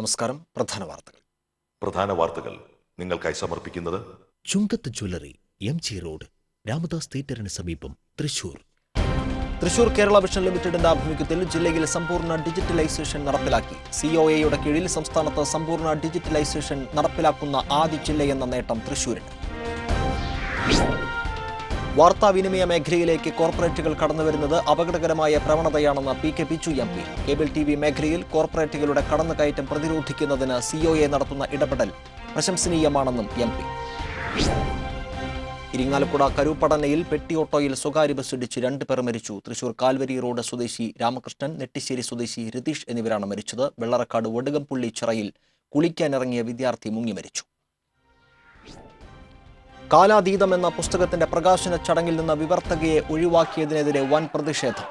നമസ്കാരം. പ്രധാന വാർത്തകൾ നിങ്ങൾക്കായി സമർപ്പിക്കുന്നത് ചുങ്കത്ത് ജ്വല്ലറി, MG റോഡ്, രാമദാസ് തിയേറ്ററിന് സമീപം, തൃശൂർ. തൃശൂർ കേരള വിഷൻ ലിമിറ്റഡിന്റെ ആഭിമുഖ്യത്തിൽ ജില്ലയിൽ സമ്പൂർണ്ണ ഡിജിറ്റലൈസേഷൻ നടപ്പിലാക്കി. COAയുടെ കീഴിൽ സംസ്ഥാനത്ത് സമ്പൂർണ്ണ ഡിജിറ്റലൈസേഷൻ നടപ്പിലാക്കുന്ന ആദ്യ ജില്ലയെന്ന നേട്ടം തൃശൂരിന്. വാർത്താവിനിമയ മേഖലയിലേക്ക് കോർപ്പറേറ്റുകൾ കടന്നുവരുന്നത് അപകടകരമായ പ്രവണതയാണെന്ന് PK Biju MP. Cable TV മേഖലയിൽ കോർപ്പറേറ്റുകളുടെ കടന്നുകയറ്റം പ്രതിരോധിക്കുന്നതിന് COA നടത്തുന്ന ഇടപെടൽ പ്രശംസനീയമാണെന്നും MP. ഇരിങ്ങാലക്കുട കരൂപ്പടനയിൽ പെട്ടി ഓട്ടോയിൽ സ്വകാര്യ ബസ് ഇടിച്ച് 2 പേർ മരിച്ചു. തൃശൂർ കാൽവരി റോഡ് സ്വദേശി രാമകൃഷ്ണൻ, നെട്ടിശ്ശേരി സ്വദേശി രതീഷ് എന്നിവരാണ് മരിച്ചത്. വെള്ളറക്കാട് വടുകംപുള്ളി ചിറയിൽ കുളിക്കാനിറങ്ങിയ വിദ്യാർത്ഥി മുങ്ങി മരിച്ചു. കാലാതീതം എന്ന പുസ്തകത്തിന്റെ പ്രകാശന ചടങ്ങിൽ നിന്ന് വിവർത്തകയെ ഒഴിവാക്കിയതിനെതിരെ വൻ പ്രതിഷേധം.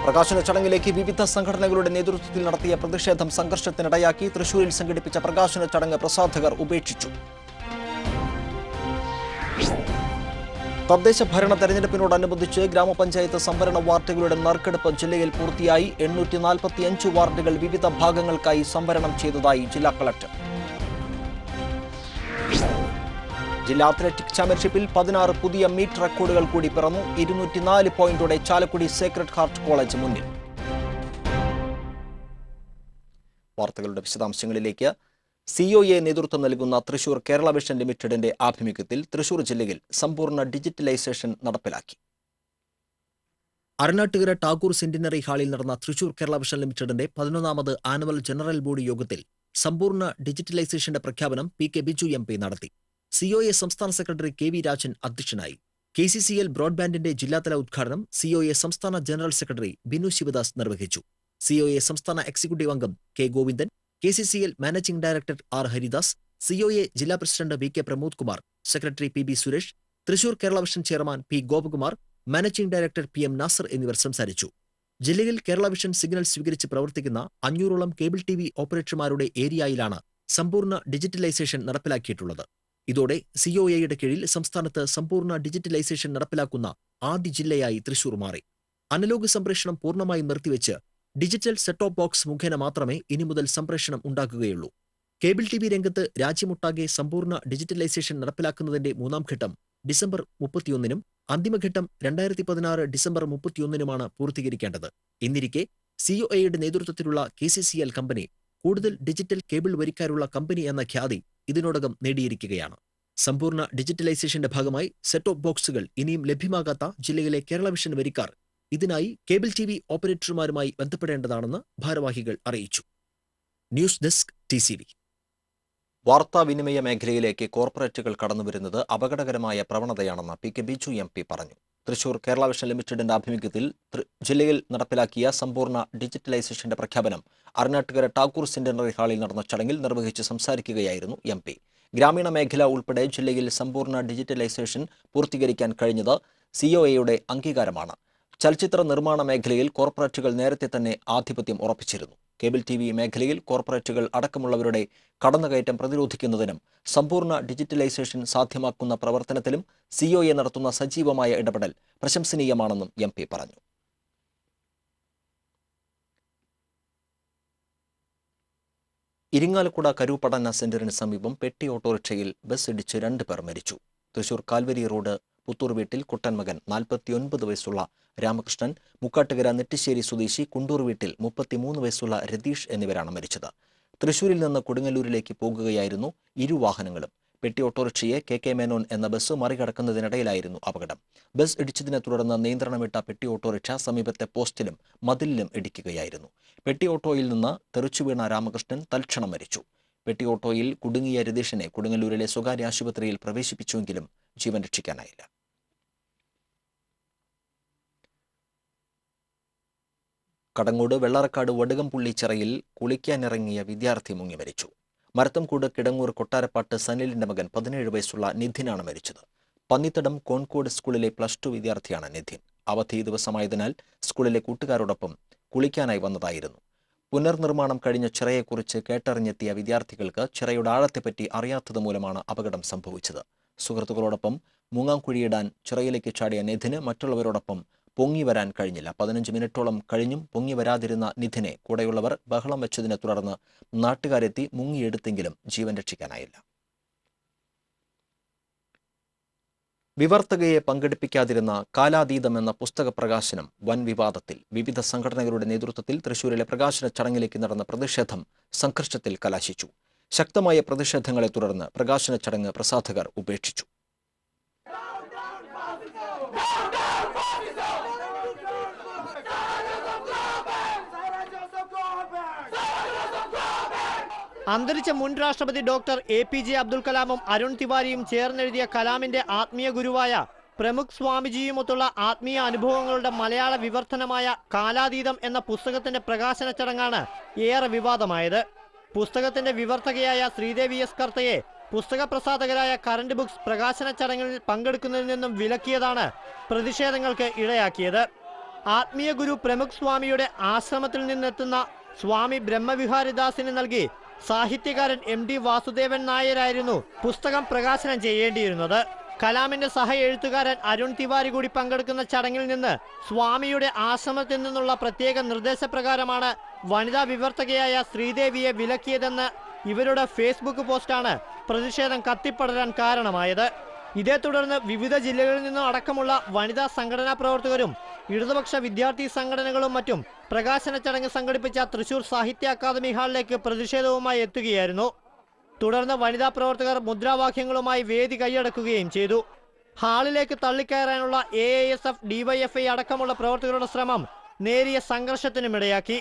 പ്രകാശന ചടങ്ങിലേക്ക് വിവിധ സംഘടനകളുടെ നേതൃത്വത്തിൽ നടത്തിയ പ്രതിഷേധം സംഘർഷത്തിനിടയാക്കി. തൃശൂരിൽ സംഘടിപ്പിച്ച പ്രകാശന ചടങ്ങ് പ്രസാധകർ ഉപേക്ഷിച്ചു. തദ്ദേശ ഭരണ തെരഞ്ഞെടുപ്പിനോടനുബന്ധിച്ച് ഗ്രാമപഞ്ചായത്ത് സംവരണ വാർഡുകളുടെ നറുക്കെടുപ്പ് ജില്ലയിൽ പൂർത്തിയായി. 845 വാർഡുകൾ വിവിധ ഭാഗങ്ങൾക്കായി സംവരണം ചെയ്തതായി ജില്ലാ കളക്ടർ. ജില്ലാ അത്ലറ്റിക് ചാമ്പ്യൻഷിപ്പിൽ 16 പുതിയ മീറ്റ് റെക്കോർഡുകൾ കൂടി പിറന്നു. 204 പോയിന്റോടെ ചാലക്കുടി സേക്രഡ് ഹാർട്ട് കോളേജ് മുന്നിൽ. വാർത്തകളുടെ വിശദാംശങ്ങളിലേക്ക്. COA നേതൃത്വം നൽകുന്ന തൃശൂർ കേരള വിഷൻ ലിമിറ്റഡിന്റെ ആഭിമുഖ്യത്തിൽ തൃശൂർ ജില്ലയിൽ സമ്പൂർണ്ണ ഡിജിറ്റലൈസേഷൻ നടപ്പിലാക്കി. അരനാട്ടുകര ടാഗോർ സെന്റിനറി ഹാളിൽ നടന്ന തൃശൂർ കേരള വിഷൻ ലിമിറ്റഡിന്റെ 11ാമത് ആനുവൽ ജനറൽ ബോഡി യോഗത്തിൽ സമ്പൂർണ്ണ ഡിജിറ്റലൈസേഷന്റെ പ്രഖ്യാപനം PK ബിജു MP നടത്തി. COA സംസ്ഥാന സെക്രട്ടറി KV രാജൻ അധ്യക്ഷനായി. KCCL ബ്രോഡ്ബാൻഡിന്റെ ജില്ലാതല ഉദ്ഘാടനം COA സംസ്ഥാന ജനറൽ സെക്രട്ടറി ബിനു ശിവദാസ് നിർവഹിച്ചു. COA സംസ്ഥാന എക്സിക്യൂട്ടീവ് അംഗം K Govindan, KCCL managing director R Haridas, COA ജില്ലാ president VK Pramod Kumar, secretary PB Suresh, Thrissur Kerala vision chairman P Gopakumar, managing director PM Nasser എന്നിവർ സംസാരിച്ചു. ജില്ലയിൽ കേരള വിഷൻ സിഗ്നൽ സ്വീകരിച്ച് പ്രവർത്തിക്കുന്ന 500ഓളം കേബിൾ TV ഓപ്പറേറ്റർമാരുടെ ഏരിയയിലാണ് സമ്പൂർണ്ണ ഡിജിറ്റലൈസേഷൻ നടപ്പിലാക്കിയിട്ടുള്ളത്. ഇതോടെ COAയുടെ കീഴിൽ സംസ്ഥാനത്ത് സമ്പൂർണ്ണ ഡിജിറ്റലൈസേഷൻ നടപ്പിലാക്കുന്ന ആദ്യ ജില്ലയായി തൃശൂർ മാറി. അനലോഗ് സംപ്രേഷണം പൂർണ്ണമായി നിർത്തിവെച്ച് ഡിജിറ്റൽ സെറ്റ് ടോപ്പ് ബോക്സ് മുഖേന മാത്രമേ ഇനി മുതൽ സംപ്രേഷണം ഉണ്ടാക്കുകയുള്ളൂ. കേബിൾ TV രംഗത്ത് രാജ്യമൊട്ടാകെ സമ്പൂർണ്ണ ഡിജിറ്റലൈസേഷൻ നടപ്പിലാക്കുന്നതിന്റെ 3ാം ഘട്ടം ഡിസംബർ 31-നും അന്തിമഘട്ടം 2016 ഡിസംബർ 31-നുമാണ് പൂർത്തീകരിക്കേണ്ടത്. എന്നിരിക്കെ COAയുടെ നേതൃത്വത്തിലുള്ള KCCL കമ്പനി കൂടുതൽ ഡിജിറ്റൽ കേബിൾ വരിക്കാരുള്ള കമ്പനി എന്ന ഖ്യാതി ഇതിനോടകം നേടിയിരിക്കുകയാണ്. സമ്പൂർണ്ണ ഡിജിറ്റലൈസേഷന്റെ ഭാഗമായി സെറ്റ് ടോപ്പ് ബോക്സുകൾ ഇനിയും ലഭ്യമാകാത്ത ജില്ലയിലെ കേരള വിഷൻ വരിക്കാർ ഇതിനായി കേബിൾ TV ഓപ്പറേറ്റർമാരുമായി ബന്ധപ്പെടേണ്ടതാണെന്ന് ഭാരവാഹികൾ അറിയിച്ചു. News desk TCV. വാർത്താവിനിമയ മേഖലയിലേക്ക് കോർപ്പറേറ്റുകൾ കടന്നുവരുന്നത് അപകടകരമായ പ്രവണതയാണെന്ന് PK ബിജു MP പറഞ്ഞു. തൃശൂർ കേരള വിഷൻ ലിമിറ്റഡിന്റെ ആഭിമുഖ്യത്തിൽ ജില്ലയിൽ നടപ്പിലാക്കിയ സമ്പൂർണ്ണ ഡിജിറ്റലൈസേഷന്റെ പ്രഖ്യാപനം അരനാട്ടുകര ടാഗോർ സെന്റിനറി ഹാളിൽ നടന്ന ചടങ്ങിൽ നിർവഹിച്ച് സംസാരിക്കുകയായിരുന്നു MP. ഗ്രാമീണ മേഖല ഉൾപ്പെടെ ജില്ലയിൽ സമ്പൂർണ്ണ ഡിജിറ്റലൈസേഷൻ പൂർത്തീകരിക്കാൻ കഴിഞ്ഞത് COAയുടെ അംഗീകാരമാണ്. ചലച്ചിത്ര നിർമ്മാണ മേഖലയിൽ കോർപ്പറേറ്റുകൾ നേരത്തെ തന്നെ ആധിപത്യം ഉറപ്പിച്ചിരുന്നു. കേബിൾ TV മേഖലയിൽ കോർപ്പറേറ്റുകൾ അടക്കമുള്ളവരുടെ കടന്നുകയറ്റം പ്രതിരോധിക്കുന്നതിനും സമ്പൂർണ്ണ ഡിജിറ്റലൈസേഷൻ സാധ്യമാക്കുന്ന പ്രവർത്തനത്തിലും COA നടത്തുന്ന സജീവമായ ഇടപെടൽ പ്രശംസനീയമാണെന്നും MP പറഞ്ഞു. ഇരിങ്ങാലക്കുട കരൂപ്പടന സെന്ററിന് സമീപം പെട്ടി ഓട്ടോറിക്ഷയിൽ ബസ് ഇടിച്ച് 2 പേർ മരിച്ചു. തൃശൂർ കാൽവരി റോഡ് പുത്തൂർ വീട്ടിൽ കുട്ടൻമകൻ 49 വയസ്സുള്ള രാമകൃഷ്ണൻ, മുക്കാട്ടുകര നെട്ടിശ്ശേരി സ്വദേശി കുണ്ടൂർ വീട്ടിൽ 33 വയസ്സുള്ള രതീഷ് എന്നിവരാണ് മരിച്ചത്. തൃശൂരിൽ നിന്ന് കൊടുങ്ങല്ലൂരിലേക്ക് പോകുകയായിരുന്നു ഇരു വാഹനങ്ങളും. പെട്ടി ഓട്ടോറിക്ഷയെ KK മേനോൻ എന്ന ബസ് മറികടക്കുന്നതിനിടയിലായിരുന്നു അപകടം. ബസ് ഇടിച്ചതിനെ തുടർന്ന് നിയന്ത്രണം വിട്ട പെട്ടി ഓട്ടോറിക്ഷ സമീപത്തെ പോസ്റ്റിലും മതിലിലും ഇടിക്കുകയായിരുന്നു. പെട്ടി ഓട്ടോയിൽ നിന്ന് തെറിച്ചുവീണ രാമകൃഷ്ണൻ തൽക്ഷണം മരിച്ചു. പെട്ടി ഓട്ടോയിൽ കുടുങ്ങിയ രതീഷിനെ കൊടുങ്ങല്ലൂരിലെ സ്വകാര്യ ആശുപത്രിയിൽ പ്രവേശിപ്പിച്ചുവെങ്കിലും ജീവൻ രക്ഷിക്കാനായില്ല. കടങ്ങോട് വെള്ളറക്കാട് വടുകംപുള്ളി ചിറയിൽ കുളിക്കാനിറങ്ങിയ വിദ്യാർത്ഥി മുങ്ങി മരിച്ചു. മരത്തംകൂട് കിടങ്ങൂർ കൊട്ടാരപ്പാട്ട് സനിലിന്റെ മകൻ 17 വയസ്സുള്ള നിധിനാണ് മരിച്ചത്. പന്നിത്തടം കോൺകോട് സ്കൂളിലെ +2 വിദ്യാർത്ഥിയാണ് നിധിൻ. അവധി ദിവസമായതിനാൽ സ്കൂളിലെ കൂട്ടുകാരോടൊപ്പം കുളിക്കാനായി വന്നതായിരുന്നു. പുനർനിർമ്മാണം കഴിഞ്ഞ ചിറയെക്കുറിച്ച് കേട്ടറിഞ്ഞെത്തിയ വിദ്യാർത്ഥികൾക്ക് ചിറയുടെ ആഴത്തെപ്പറ്റി അറിയാത്തതുമൂലമാണ് അപകടം സംഭവിച്ചത്. സുഹൃത്തുക്കളോടൊപ്പം മുങ്ങാംകുഴിയിടാൻ ചിറയിലേക്ക് ചാടിയ നിധിന് മറ്റുള്ളവരോടൊപ്പം പൊങ്ങി വരാൻ കഴിഞ്ഞില്ല. 15 മിനിറ്റോളം കഴിഞ്ഞും പൊങ്ങി വരാതിരുന്ന നിധിനെ കൂടെയുള്ളവർ ബഹളം വെച്ചതിനെ തുടർന്ന് നാട്ടുകാരെത്തി മുങ്ങിയെടുത്തെങ്കിലും ജീവൻ രക്ഷിക്കാനായില്ല. വിവർത്തകയെ പങ്കെടുപ്പിക്കാതിരുന്ന കാലാതീതം എന്ന പുസ്തക പ്രകാശനം വൻ വിവാദത്തിൽ. വിവിധ സംഘടനകളുടെ നേതൃത്വത്തിൽ തൃശൂരിലെ പ്രകാശന ചടങ്ങിലേക്ക് നടന്ന പ്രതിഷേധം സംഘർഷത്തിൽ കലാശിച്ചു. ശക്തമായ പ്രതിഷേധങ്ങളെ തുടർന്ന് പ്രകാശന ചടങ്ങ് പ്രസാധകർ ഉപേക്ഷിച്ചു. അന്തരിച്ച മുൻ രാഷ്ട്രപതി ഡോക്ടർ APJ അബ്ദുൽ കലാമും അരുൺ തിവാരിയും ചേർന്നെഴുതിയ കലാമിന്റെ ആത്മീയ ഗുരുവായ പ്രമുഖ് സ്വാമിജിയുമൊത്തുള്ള ആത്മീയ അനുഭവങ്ങളുടെ മലയാള വിവർത്തനമായ കാലാതീതം എന്ന പുസ്തകത്തിന്റെ പ്രകാശന ചടങ്ങാണ് ഏറെ വിവാദമായത്. പുസ്തകത്തിന്റെ വിവർത്തകയായ ശ്രീദേവി എസ് കർത്തയെ പുസ്തക പ്രസാധകരായ കറന്റ് ബുക്സ് പ്രകാശന ചടങ്ങിൽ പങ്കെടുക്കുന്നതിൽ നിന്നും വിലക്കിയതാണ് പ്രതിഷേധങ്ങൾക്ക് ഇടയാക്കിയത്. ആത്മീയ ഗുരു പ്രമുഖ് സ്വാമിയുടെ ആശ്രമത്തിൽ നിന്നെത്തുന്ന സ്വാമി ബ്രഹ്മവിഹാരിദാസിന് നൽകി സാഹിത്യകാരൻ MD വാസുദേവൻ നായരായിരുന്നു പുസ്തകം പ്രകാശനം ചെയ്യേണ്ടിയിരുന്നത്. കലാമിന്റെ സഹ എഴുത്തുകാരൻ അരുൺ തിവാരി കൂടി പങ്കെടുക്കുന്ന ചടങ്ങിൽ നിന്ന് സ്വാമിയുടെ ആശ്രമത്തിൽ നിന്നുള്ള പ്രത്യേക നിർദ്ദേശപ്രകാരമാണ് വനിതാ വിവർത്തകയായ ശ്രീദേവിയെ വിലക്കിയതെന്ന് ഇവരുടെ ഫേസ്ബുക്ക് പോസ്റ്റാണ് പ്രതിഷേധം കത്തിപ്പടരാൻ കാരണമായത്. ഇതേ തുടർന്ന് വിവിധ ജില്ലകളിൽ നിന്നും അടക്കമുള്ള വനിതാ സംഘടനാ പ്രവർത്തകരും ഇടതുപക്ഷ വിദ്യാർത്ഥി സംഘടനകളും മറ്റും പ്രകാശന ചടങ്ങ് സംഘടിപ്പിച്ച തൃശൂർ സാഹിത്യ അക്കാദമി ഹാളിലേക്ക് പ്രതിഷേധവുമായി എത്തുകയായിരുന്നു. തുടർന്ന് വനിതാ പ്രവർത്തകർ മുദ്രാവാക്യങ്ങളുമായി വേദി കൈയടക്കുകയും ചെയ്തു. ഹാളിലേക്ക് തള്ളിക്കയറാനുള്ള AISF, DYFI അടക്കമുള്ള പ്രവർത്തകരുടെ ശ്രമം നേരിയ സംഘർഷത്തിനുമിടയാക്കി.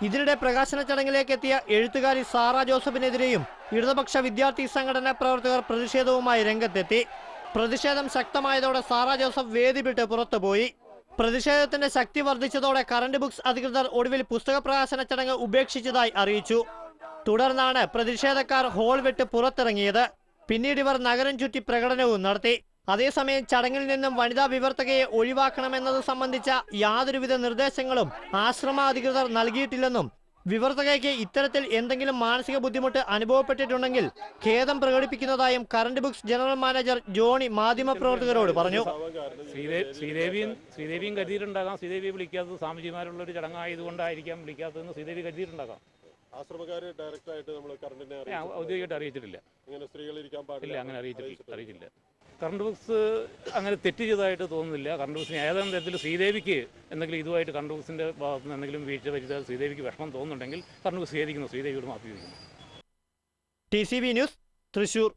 ഇതിനിടെ പ്രകാശന ചടങ്ങിലേക്ക് എത്തിയ എഴുത്തുകാരി സാറ ജോസഫിനെതിരെയും ഇടതുപക്ഷ വിദ്യാർത്ഥി സംഘടനാ പ്രവർത്തകർ പ്രതിഷേധവുമായി രംഗത്തെത്തി. പ്രതിഷേധം ശക്തമായതോടെ സാറ ജോസഫ് വേദി വിട്ട് പുറത്തുപോയി. പ്രതിഷേധത്തിന്റെ ശക്തി വർദ്ധിച്ചതോടെ കറന്റ് ബുക്സ് അധികൃതർ ഒടുവിൽ പുസ്തക പ്രകാശന ചടങ്ങ് ഉപേക്ഷിച്ചതായി അറിയിച്ചു. തുടർന്നാണ് പ്രതിഷേധക്കാർ ഹാൾ വിട്ട് പുറത്തിറങ്ങിയത്. പിന്നീട് ഇവർ നഗരം ചുറ്റി പ്രകടനവും നടത്തി. അതേസമയം ചടങ്ങിൽ നിന്നും വനിതാ വിവർത്തകയെ ഒഴിവാക്കണമെന്നത് സംബന്ധിച്ച യാതൊരുവിധ നിർദ്ദേശങ്ങളും ആശ്രമ അധികൃതർ നൽകിയിട്ടില്ലെന്നും വിവർത്തകയ്ക്ക് ഇത്തരത്തിൽ എന്തെങ്കിലും മാനസിക ബുദ്ധിമുട്ട് അനുഭവപ്പെട്ടിട്ടുണ്ടെങ്കിൽ ഖേദം പ്രകടിപ്പിക്കുന്നതായും Current Books general manager Johnny മാധ്യമപ്രവർത്തകരോട് പറഞ്ഞു. ശ്രീദേവിയും കരുതിയിട്ടുണ്ടാകാം. ശ്രീദേവിയെ വിളിക്കാത്തത് സ്വാമിജിമാരുള്ള ഒരു ചടങ്ങായതുകൊണ്ടായിരിക്കാം വിളിക്കാത്തതെന്ന് ശ്രീദേവി കരുതിയിട്ടുണ്ടാകാം. ആശ്രമക്കാരെ ഡയറക്റ്റായിട്ട് നമ്മൾ കറണ്ടിനെ ഔദ്യോഗികമായിട്ട് അറിയിച്ചിട്ടില്ല. ഇല്ല, അങ്ങനെ അറിയിച്ചിട്ടില്ല. കറണ്ട് ബുക്സ് അങ്ങനെ തെറ്റ് ചെയ്തതായിട്ട് തോന്നുന്നില്ല. കറണ്ട് ബുക്സിന് ഏതെങ്കിലും തരത്തിൽ ശ്രീദേവിക്ക് എന്തെങ്കിലും ഇതുമായിട്ട് കറണ്ട് ബുക്സിൻ്റെ ഭാഗത്ത് നിന്ന് എന്തെങ്കിലും വീഴ്ച വരുത്താൽ ശ്രീദേവിക്ക് വിഷമം തോന്നുന്നുണ്ടെങ്കിൽ കറണ്ട് ബുക്സ് സ്വീകരിക്കുന്നു, ശ്രീദേവിയോട് മാപ്പ് ചോദിക്കുന്നു. TCV news, Thrissur.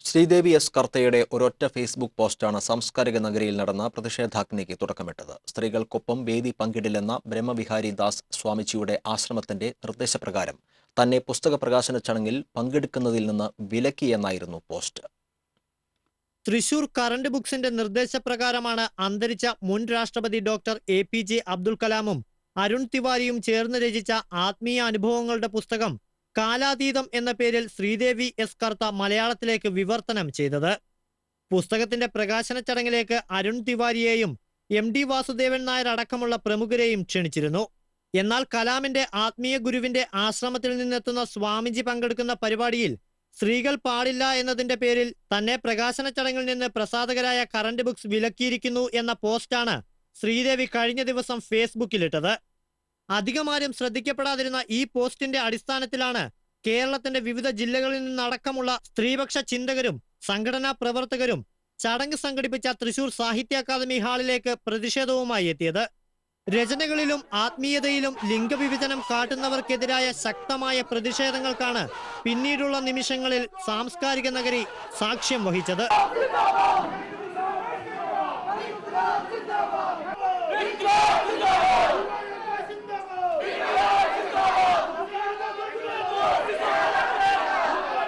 Sridevi S കർത്തയുടെ ഒരൊറ്റ ഫേസ്ബുക്ക് പോസ്റ്റാണ് സാംസ്കാരിക നഗരിയിൽ നടന്ന പ്രതിഷേധാഗ്നിക്ക് തുടക്കമിട്ടത്. സ്ത്രീകൾക്കൊപ്പം വേദി പങ്കിടില്ലെന്ന ബ്രഹ്മവിഹാരി ദാസ് സ്വാമിജിയുടെ ആശ്രമത്തിന്റെ നിർദ്ദേശപ്രകാരം തന്നെ പുസ്തക പ്രകാശന ചടങ്ങിൽ പങ്കെടുക്കുന്നതിൽ നിന്ന് വിലക്കിയെന്നായിരുന്നു പോസ്റ്റ്. തൃശൂർ കറന്റ് ബുക്സിന്റെ നിർദ്ദേശപ്രകാരമാണ് അന്തരിച്ച മുൻ രാഷ്ട്രപതി ഡോക്ടർ APJ അബ്ദുൽ കലാമും അരുൺ തിവാരിയും ചേർന്ന് രചിച്ച ആത്മീയ അനുഭവങ്ങളുടെ പുസ്തകം കാലാതീതം എന്ന പേരിൽ ശ്രീദേവി എസ് കർത്ത മലയാളത്തിലേക്ക് വിവർത്തനം ചെയ്തത്. പുസ്തകത്തിന്റെ പ്രകാശന ചടങ്ങിലേക്ക് അരുൺ തിവാരിയെയും MD വാസുദേവൻ നായർ അടക്കമുള്ള പ്രമുഖരെയും ക്ഷണിച്ചിരുന്നു. എന്നാൽ കലാമിന്റെ ആത്മീയ ഗുരുവിന്റെ ആശ്രമത്തിൽ നിന്നെത്തുന്ന സ്വാമിജി പങ്കെടുക്കുന്ന പരിപാടിയിൽ സ്ത്രീകൾ പാടില്ല എന്നതിന്റെ പേരിൽ തന്നെ പ്രകാശന ചടങ്ങിൽ നിന്ന് പ്രസാധകരായ കറന്റ് ബുക്സ് വിലക്കിയിരിക്കുന്നു എന്ന പോസ്റ്റാണ് ശ്രീദേവി കഴിഞ്ഞ ദിവസം ഫേസ്ബുക്കിലിട്ടത്. അധികമാരും ശ്രദ്ധിക്കപ്പെടാതിരുന്ന ഈ പോസ്റ്റിന്റെ അടിസ്ഥാനത്തിലാണ് കേരളത്തിന്റെ വിവിധ ജില്ലകളിൽ നിന്നടക്കമുള്ള സ്ത്രീപക്ഷ ചിന്തകരും സംഘടനാ പ്രവർത്തകരും ചടങ്ങ് സംഘടിപ്പിച്ച തൃശൂർ സാഹിത്യ അക്കാദമി ഹാളിലേക്ക് പ്രതിഷേധവുമായി എത്തിയത്. രചനകളിലും ആത്മീയതയിലും ലിംഗവിഭജനം കാട്ടുന്നവർക്കെതിരായ ശക്തമായ പ്രതിഷേധങ്ങൾക്കാണ് പിന്നീടുള്ള നിമിഷങ്ങളിൽ സാംസ്കാരിക നഗരി സാക്ഷ്യം വഹിച്ചത്.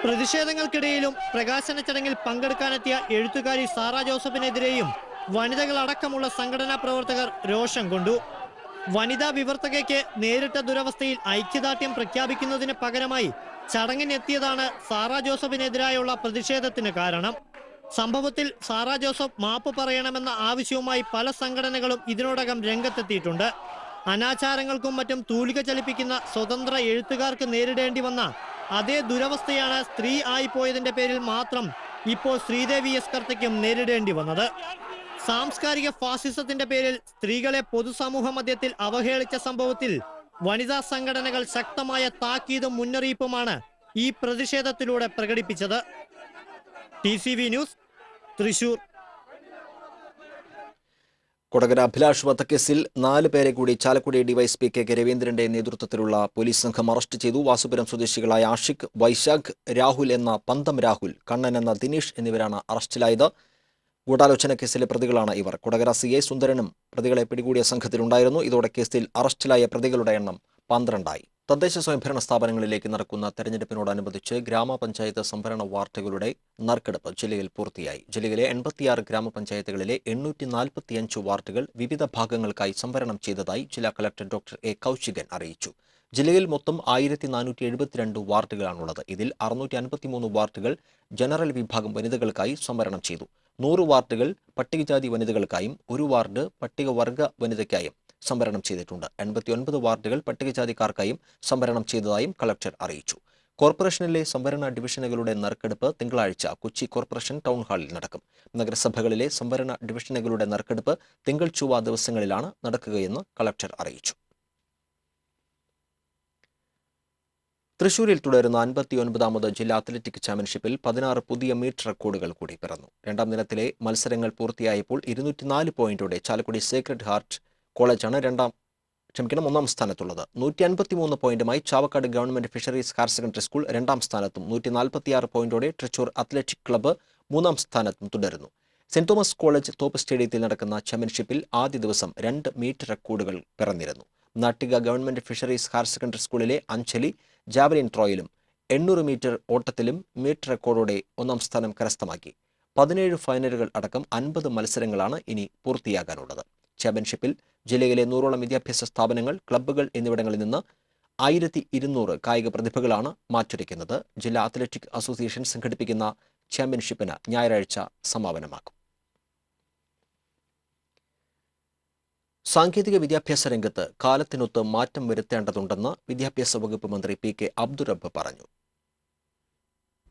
പ്രതിഷേധങ്ങൾക്കിടയിലും പ്രകാശന ചടങ്ങിൽ പങ്കെടുക്കാനെത്തിയ എഴുത്തുകാരി സാറ ജോസഫിനെതിരെയും വനിതകളടക്കമുള്ള സംഘടനാ പ്രവർത്തകർ രോഷം കൊണ്ടു. വനിതാ വിവർത്തകയ്ക്ക് നേരിട്ട ദുരവസ്ഥയിൽ ഐക്യദാർഢ്യം പ്രഖ്യാപിക്കുന്നതിന് പകരമായി ചടങ്ങിനെത്തിയതാണ് സാറ ജോസഫിനെതിരായുള്ള പ്രതിഷേധത്തിന് കാരണം. സംഭവത്തിൽ സാറ ജോസഫ് മാപ്പ് പറയണമെന്ന ആവശ്യവുമായി പല സംഘടനകളും ഇതിനോടകം രംഗത്തെത്തിയിട്ടുണ്ട്. അനാചാരങ്ങൾക്കും മറ്റും തൂലിക ചലിപ്പിക്കുന്ന സ്വതന്ത്ര എഴുത്തുകാർക്ക് നേരിടേണ്ടി വന്ന അതേ ദുരവസ്ഥയാണ് സ്ത്രീ ആയിപ്പോയതിന്റെ പേരിൽ മാത്രം ഇപ്പോൾ ശ്രീദേവി എസ് കർത്തയ്ക്കും നേരിടേണ്ടി വന്നത്. സാംസ്കാരിക ഫാസിസത്തിന്റെ പേരിൽ സ്ത്രീകളെ പൊതുസമൂഹ മധ്യത്തിൽ അവഹേളിച്ച സംഭവത്തിൽ വനിതാ സംഘടനകൾ ശക്തമായ താക്കീതും മുന്നറിയിപ്പുമാണ് ഈ പ്രതിഷേധത്തിലൂടെ പ്രകടിപ്പിച്ചത്. TCV news, Thrissur. കൊടകര അഭിലാഷ് വധക്കേസിൽ 4 പേരെ കൂടി ചാലക്കുടി ഡിവൈഎസ്പി കെ രവീന്ദ്രന്റെ നേതൃത്വത്തിലുള്ള പോലീസ് സംഘം അറസ്റ്റ് ചെയ്തു. വാസുപുരം സ്വദേശികളായ ആഷിഖ്, വൈശാഖ്, രാഹുൽ എന്ന പന്തം രാഹുൽ, കണ്ണൻ എന്ന ദിനേഷ് എന്നിവരാണ് അറസ്റ്റിലായത്. ഗൂഢാലോചന കേസിലെ പ്രതികളാണ് ഇവർ. കൊടകര CI സുന്ദരനും പ്രതികളെ പിടികൂടിയ സംഘത്തിലുണ്ടായിരുന്നു. ഇതോടെ കേസിൽ അറസ്റ്റിലായ പ്രതികളുടെ എണ്ണം 12ആയി. തദ്ദേശ സ്വയംഭരണ സ്ഥാപനങ്ങളിലേക്ക് നടക്കുന്ന തെരഞ്ഞെടുപ്പിനോടനുബന്ധിച്ച് ഗ്രാമപഞ്ചായത്ത് സംവരണ വാർഡുകളുടെ നറുക്കെടുപ്പ് ജില്ലയിൽ പൂർത്തിയായി. ജില്ലയിലെ 86 ഗ്രാമപഞ്ചായത്തുകളിലെ 845 വാർഡുകൾ വിവിധ ഭാഗങ്ങൾക്കായി സംവരണം ചെയ്തതായി ജില്ലാ കളക്ടർ ഡോക്ടർ എ കൗശികൻ അറിയിച്ചു. ജില്ലയിൽ മൊത്തം 1472 വാർഡുകളാണുള്ളത്. ഇതിൽ 653 വാർഡുകൾ ജനറൽ വിഭാഗം വനിതകൾക്കായി സംവരണം ചെയ്തു. 100 വാർഡുകൾ പട്ടികജാതി വനിതകൾക്കായും 1 വാർഡ് പട്ടികവർഗ വനിതയ്ക്കായും സംവരണം ചെയ്തിട്ടുണ്ട്. 89 വാർഡുകൾ പട്ടികജാതിക്കാർക്കായും സംവരണം ചെയ്തതായും കളക്ടർ അറിയിച്ചു. കോർപ്പറേഷനിലെ സംവരണ ഡിവിഷനുകളുടെ നറുക്കെടുപ്പ് തിങ്കളാഴ്ച കൊച്ചി കോർപ്പറേഷൻ ടൗൺ ഹാളിൽ നടക്കും. നഗരസഭകളിലെ സംവരണ ഡിവിഷനുകളുടെ നറുക്കെടുപ്പ് തിങ്കൾ ചൊവ്വ ദിവസങ്ങളിലാണ് നടക്കുകയെന്ന് കളക്ടർ അറിയിച്ചു. തൃശൂരിൽ തുടരുന്ന 59ാമത് ജില്ലാ അത്ലറ്റിക് ചാമ്പ്യൻഷിപ്പിൽ 16 പുതിയ മീറ്റ് റെക്കോർഡുകൾ കൂടി പിറന്നു. രണ്ടാം ദിനത്തിലെ മത്സരങ്ങൾ പൂർത്തിയായപ്പോൾ 204 പോയിന്റോടെ ചാലക്കുടി സേക്രഡ് ഹാർട്ട് കോളേജാണ് ഒന്നാം സ്ഥാനത്തുള്ളത്. 153 പോയിന്റുമായി Chavakkad government fisheries higher secondary school രണ്ടാം സ്ഥാനത്തും 146 പോയിന്റോടെ തൃശൂർ അത്ലറ്റിക് ക്ലബ്ബ് മൂന്നാം സ്ഥാനത്തും തുടരുന്നു. സെന്റ് തോമസ് കോളേജ് തോപ്പ് സ്റ്റേഡിയത്തിൽ നടക്കുന്ന ചാമ്പ്യൻഷിപ്പിൽ ആദ്യ ദിവസം 2 മീറ്റ് റെക്കോർഡുകൾ പിറന്നിരുന്നു. Nattika government fisheries higher secondary സ്കൂളിലെ അഞ്ജലി ജാവലിൻ ത്രോയിലും 800 മീറ്റർ ഓട്ടത്തിലും മീറ്റ് റെക്കോർഡോടെ ഒന്നാം സ്ഥാനം കരസ്ഥമാക്കി. 17 ഫൈനലുകൾ അടക്കം 50 മത്സരങ്ങളാണ് ഇനി പൂർത്തിയാകാനുള്ളത്. ചാമ്പ്യൻഷിപ്പിൽ ജില്ലയിലെ 100ഓളം വിദ്യാഭ്യാസ സ്ഥാപനങ്ങൾ, ക്ലബ്ബുകൾ എന്നിവിടങ്ങളിൽ നിന്ന് 1200 കായിക പ്രതിഭകളാണ് മാറ്റുരയ്ക്കുന്നത്. ജില്ലാ അത്ലറ്റിക് അസോസിയേഷൻ സംഘടിപ്പിക്കുന്ന ചാമ്പ്യൻഷിപ്പിന് ഞായറാഴ്ച സമാപനമാകും. സാങ്കേതിക വിദ്യാഭ്യാസ രംഗത്ത് കാലത്തിനൊത്ത് മാറ്റം വരുത്തേണ്ടതുണ്ടെന്ന് വിദ്യാഭ്യാസ വകുപ്പ് മന്ത്രി PK അബ്ദുൾ റബ്ബ് പറഞ്ഞു.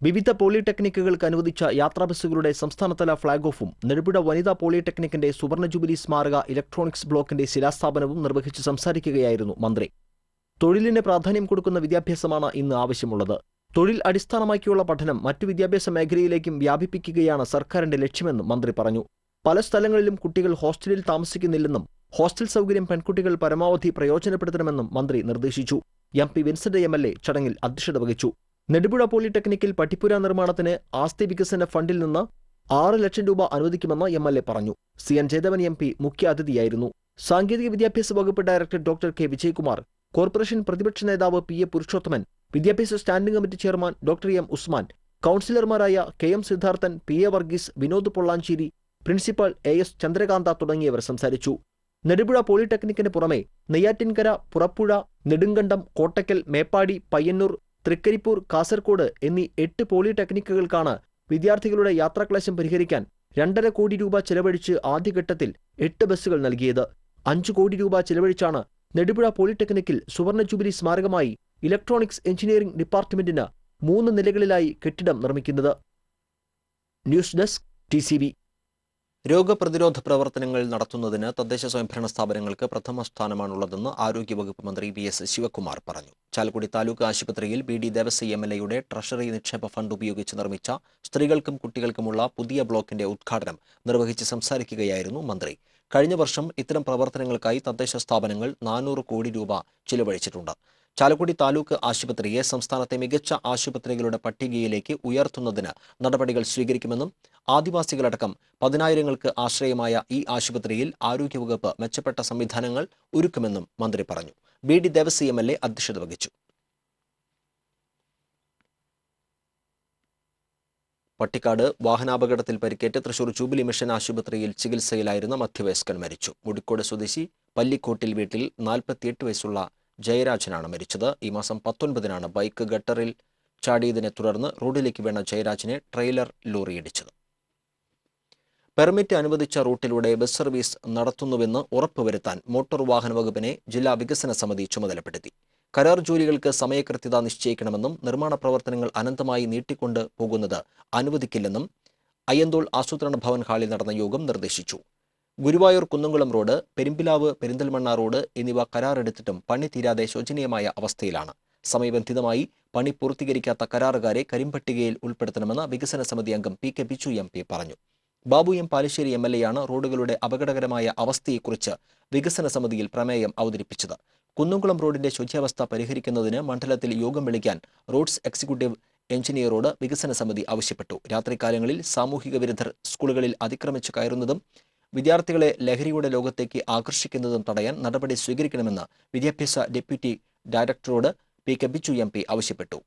വിവിധ പോളിടെക്നിക്കുകൾക്ക് അനുവദിച്ച യാത്രാ ബസ്സുകളുടെ സംസ്ഥാനതല ഫ്ളാഗ് ഓഫും നെടുപുഴ വനിതാ പോളിടെക്നിക്കിന്റെ സുവർണ ജൂബിലി സ്മാരക ഇലക്ട്രോണിക്സ് ബ്ലോക്കിന്റെ ശിലാസ്ഥാപനവും നിർവഹിച്ച് സംസാരിക്കുകയായിരുന്നു മന്ത്രി. തൊഴിലിന് പ്രാധാന്യം കൊടുക്കുന്ന വിദ്യാഭ്യാസമാണ് ഇന്ന് ആവശ്യമുള്ളത്. തൊഴിൽ അടിസ്ഥാനമാക്കിയുള്ള പഠനം മറ്റു വിദ്യാഭ്യാസ മേഖലയിലേക്കും വ്യാപിപ്പിക്കുകയാണ് സർക്കാരിന്റെ ലക്ഷ്യമെന്നും മന്ത്രി പറഞ്ഞു. പല സ്ഥലങ്ങളിലും കുട്ടികൾ ഹോസ്റ്റലിൽ താമസിക്കുന്നില്ലെന്നും ഹോസ്റ്റൽ സൗകര്യം പെൺകുട്ടികൾ പരമാവധി പ്രയോജനപ്പെടുത്തണമെന്നും മന്ത്രി നിർദ്ദേശിച്ചു. MP വിൻസെന്റ് MLA ചടങ്ങിൽ അധ്യക്ഷത വഹിച്ചു. നെടുപുഴ പോളിടെക്നിക്കിൽ പട്ടിപ്പുര നിർമ്മാണത്തിന് ആസ്തി വികസന ഫണ്ടിൽ നിന്ന് 6 ലക്ഷം രൂപ അനുവദിക്കുമെന്ന് MLA പറഞ്ഞു. CN ജയദേവൻ MP മുഖ്യ അതിഥിയായിരുന്നു. സാങ്കേതിക വിദ്യാഭ്യാസ വകുപ്പ് director doctor K Vijayakumar, corporation പ്രതിപക്ഷ നേതാവ് PA പുരുഷോത്തമൻ, വിദ്യാഭ്യാസ standing committee chairman doctor M Usman, കൗൺസിലർമാരായ KM Siddharthan, PA Varghese, Vinod Pollanchery, principal AS Chandrakantha തുടങ്ങിയവർ സംസാരിച്ചു. നെടുപുഴ പോളിടെക്നിക്കിന് പുറമെ നെയ്യാറ്റിൻകര, പുറപ്പുഴ, നെടുങ്കണ്ടം, കോട്ടക്കൽ, മേപ്പാടി, പയ്യന്നൂർ, തൃക്കരിപ്പൂർ, കാസർകോട് എന്നീ 8 പോളിടെക്നിക്കുകൾക്കാണ് വിദ്യാർത്ഥികളുടെ യാത്രാക്ലേശം പരിഹരിക്കാൻ 2.5 കോടി രൂപ ചെലവഴിച്ച് ആദ്യഘട്ടത്തിൽ 8 ബസ്സുകൾ നൽകിയത്. 5 കോടി രൂപ ചെലവഴിച്ചാണ് നെടുപുഴ പോളിടെക്നിക്കിൽ സുവർണ ജൂബിലി സ്മാരകമായി ഇലക്ട്രോണിക്സ് എഞ്ചിനീയറിംഗ് ഡിപ്പാർട്ട്മെന്റിന് 3 നിലകളിലായി കെട്ടിടം നിർമ്മിക്കുന്നത്. News desk TCV. രോഗപ്രതിരോധ പ്രവർത്തനങ്ങൾ നടത്തുന്നതിന് തദ്ദേശ സ്വയംഭരണ സ്ഥാപനങ്ങൾക്ക് പ്രഥമ സ്ഥാനമാണുള്ളതെന്ന് ആരോഗ്യവകുപ്പ് മന്ത്രി VS ശിവകുമാർ പറഞ്ഞു. ചാലക്കുടി താലൂക്ക് ആശുപത്രിയിൽ BD ദേവസി MLA ട്രഷറി നിക്ഷേപ ഫണ്ട് ഉപയോഗിച്ച് നിർമ്മിച്ച സ്ത്രീകൾക്കും കുട്ടികൾക്കുമുള്ള പുതിയ ബ്ലോക്കിന്റെ ഉദ്ഘാടനം നിർവഹിച്ച് സംസാരിക്കുകയായിരുന്നു മന്ത്രി. കഴിഞ്ഞ വർഷം ഇത്തരം പ്രവർത്തനങ്ങൾക്കായി തദ്ദേശ സ്ഥാപനങ്ങൾ 400 കോടി രൂപ ചിലവഴിച്ചിട്ടുണ്ട്. ചാലക്കുടി താലൂക്ക് ആശുപത്രിയെ സംസ്ഥാനത്തെ മികച്ച ആശുപത്രികളുടെ പട്ടികയിലേക്ക് ഉയർത്തുന്നതിന് നടപടികൾ സ്വീകരിക്കുമെന്നും ആദിവാസികളടക്കം 10,000ങ്ങൾക്ക് ആശ്രയമായ ഈ ആശുപത്രിയിൽ ആരോഗ്യവകുപ്പ് മെച്ചപ്പെട്ട സംവിധാനങ്ങൾ ഒരുക്കുമെന്നും മന്ത്രി പറഞ്ഞു. BD ദേവസി MLA അധ്യക്ഷത വഹിച്ചു. പട്ടിക്കാട് വാഹനാപകടത്തിൽ പരിക്കേറ്റ് തൃശൂർ ജൂബിലി മിഷൻ ആശുപത്രിയിൽ ചികിത്സയിലായിരുന്ന മധ്യവയസ്കൻ മരിച്ചു. മുടിക്കോട് സ്വദേശി പല്ലിക്കോട്ടിൽ വീട്ടിൽ 48 വയസ്സുള്ള ജയരാജനാണ് മരിച്ചത്. ഈ മാസം 19-നാണ് ബൈക്ക് ഗട്ടറിൽ ചാടിയതിനെ തുടർന്ന് റോഡിലേക്ക് വീണ ജയരാജനെ ട്രെയിലർ ലോറി ഇടിച്ചത്. പെർമിറ്റ് അനുവദിച്ച റൂട്ടിലൂടെ ബസ് സർവീസ് നടത്തുന്നുവെന്ന് ഉറപ്പുവരുത്താൻ മോട്ടോർ വാഹന വകുപ്പിനെ ജില്ലാ വികസന സമിതി ചുമതലപ്പെടുത്തി. കരാർ ജോലികൾക്ക് സമയകൃത്യത നിശ്ചയിക്കണമെന്നും നിർമ്മാണ പ്രവർത്തനങ്ങൾ അനന്തമായി നീട്ടിക്കൊണ്ട് പോകുന്നത് അനുവദിക്കില്ലെന്നും അയ്യന്തോൾ ആസൂത്രണ ഭവൻ ഹാളിൽ നടന്ന യോഗം നിർദ്ദേശിച്ചു. ഗുരുവായൂർ കുന്നംകുളം റോഡ്, പെരുമ്പിലാവ് പെരിന്തൽമണ്ണ റോഡ് എന്നിവ കരാറെടുത്തിട്ടും പണി തീരാതെ ശോചനീയമായ അവസ്ഥയിലാണ്. സമയബന്ധിതമായി പണി പൂർത്തീകരിക്കാത്ത കരാറുകാരെ കരിമ്പട്ടികയിൽ ഉൾപ്പെടുത്തണമെന്ന് വികസന സമിതി അംഗം P K Biju M P പറഞ്ഞു. ബാബു എം പാലശ്ശേരി MLA-യാണ് റോഡുകളുടെ അപകടകരമായ അവസ്ഥയെക്കുറിച്ച് വികസന സമിതിയിൽ പ്രമേയം അവതരിപ്പിച്ചത്. കുന്നംകുളം റോഡിന്റെ ശുചിയാവസ്ഥ പരിഹരിക്കുന്നതിന് മണ്ഡലത്തിൽ യോഗം വിളിക്കാൻ റോഡ്സ് എക്സിക്യൂട്ടീവ് എഞ്ചിനീയറോട് വികസന സമിതി ആവശ്യപ്പെട്ടു. രാത്രികാലങ്ങളിൽ സാമൂഹിക വിരുദ്ധർ സ്കൂളുകളിൽ അതിക്രമിച്ചു കയറുന്നതും വിദ്യാർത്ഥികളെ ലഹരിയുടെ ലോകത്തേക്ക് ആകർഷിക്കുന്നതും തടയാൻ നടപടി സ്വീകരിക്കണമെന്ന് വിദ്യാഭ്യാസ ഡെപ്യൂട്ടി ഡയറക്ടറോട് P K Biju M P ആവശ്യപ്പെട്ടു.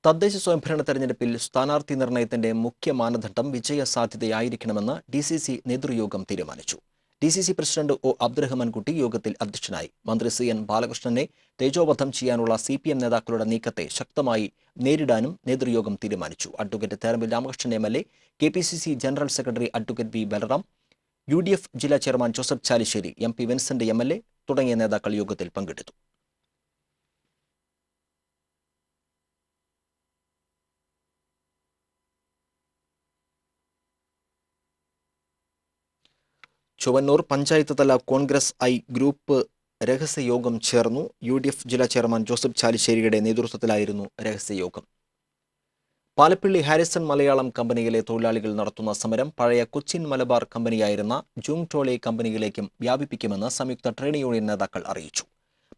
തദ്ദേശ സ്വയംഭരണ തെരഞ്ഞെടുപ്പിൽ സ്ഥാനാർത്ഥി നിർണയത്തിന്റെ മുഖ്യ മാനദണ്ഡം വിജയ സാധ്യതയായിരിക്കണമെന്ന് DCC നേതൃയോഗം തീരുമാനിച്ചു. DCC president O. അബ്ദുറഹ്മാൻ കുട്ടി യോഗത്തിൽ അധ്യക്ഷനായി. മന്ത്രി CN ബാലകൃഷ്ണനെ തേജോവധം ചെയ്യാനുള്ള CPM നേതാക്കളുടെ നീക്കത്തെ ശക്തമായി നേരിടാനും നേതൃയോഗം തീരുമാനിച്ചു. Advocate Therambil Ramakrishnan MLA, KPCC general secretary advocate V. Balaram, UDF ജില്ലാ chairman Joseph Chalissery, MP Vincent MLA തുടങ്ങിയ നേതാക്കൾ യോഗത്തിൽ പങ്കെടുത്തു. ചൊവ്വന്നൂർ പഞ്ചായത്ത് തല കോൺഗ്രസ് ഐ ഗ്രൂപ്പ് രഹസ്യയോഗം ചേർന്നു. UDF ജില്ലാ ചെയർമാൻ ജോസഫ് ചാലിശ്ശേരിയുടെ നേതൃത്വത്തിലായിരുന്നു രഹസ്യയോഗം. പാലപ്പിള്ളി ഹാരിസൺ മലയാളം കമ്പനിയിലെ തൊഴിലാളികൾ നടത്തുന്ന സമരം പഴയ കൊച്ചിൻ മലബാർ കമ്പനിയായിരുന്ന ജൂങ് ടോളെ കമ്പനിയിലേക്കും വ്യാപിപ്പിക്കുമെന്ന് സംയുക്ത ട്രേഡ് യൂണിയൻ നേതാക്കൾ അറിയിച്ചു.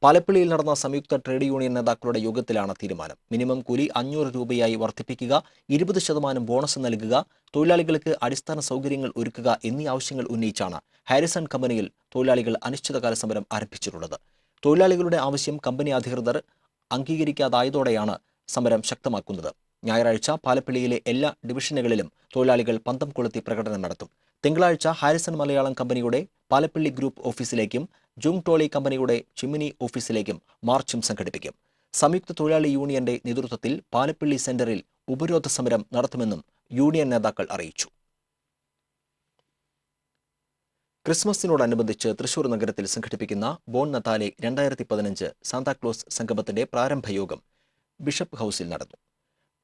പാലപ്പിള്ളിയിൽ നടന്ന സംയുക്ത ട്രേഡ് യൂണിയൻ നേതാക്കളുടെ യോഗത്തിലാണ് തീരുമാനം. മിനിമം കൂലി 500 രൂപയായി വർദ്ധിപ്പിക്കുക, 20% ബോണസ് നൽകുക, തൊഴിലാളികൾക്ക് അടിസ്ഥാന സൗകര്യങ്ങൾ ഒരുക്കുക എന്നീ ആവശ്യങ്ങൾ ഉന്നയിച്ചാണ് ഹാരിസൺ കമ്പനിയിൽ തൊഴിലാളികൾ അനിശ്ചിതകാല സമരം ആരംഭിച്ചിട്ടുള്ളത്. തൊഴിലാളികളുടെ ആവശ്യം കമ്പനി അധികൃതർ അംഗീകരിക്കാതായതോടെയാണ് സമരം ശക്തമാക്കുന്നത്. ഞായറാഴ്ച പാലപ്പിള്ളിയിലെ എല്ലാ ഡിവിഷനുകളിലും തൊഴിലാളികൾ പന്തം കൊളുത്തി പ്രകടനം നടത്തും. തിങ്കളാഴ്ച ഹാരിസൺ മലയാളം കമ്പനിയുടെ പാലപ്പിള്ളി ഗ്രൂപ്പ് ഓഫീസിലേക്കും ജൂങ് ടോളി കമ്പനിയുടെ ചിമ്മിനി ഓഫീസിലേക്കും മാർച്ചും സംഘടിപ്പിക്കും. സംയുക്ത തൊഴിലാളി യൂണിയന്റെ നേതൃത്വത്തിൽ പാലപ്പിള്ളി സെന്ററിൽ ഉപരോധ സമരം നടത്തുമെന്നും യൂണിയൻ നേതാക്കൾ അറിയിച്ചു. ക്രിസ്മസിനോടനുബന്ധിച്ച് തൃശൂർ നഗരത്തിൽ സംഘടിപ്പിക്കുന്ന ബോൺ നതാലെ 2015 സാന്താക്ലോസ് സംഗമത്തിന്റെ പ്രാരംഭ യോഗം ബിഷപ്പ് ഹൌസിൽ നടന്നു.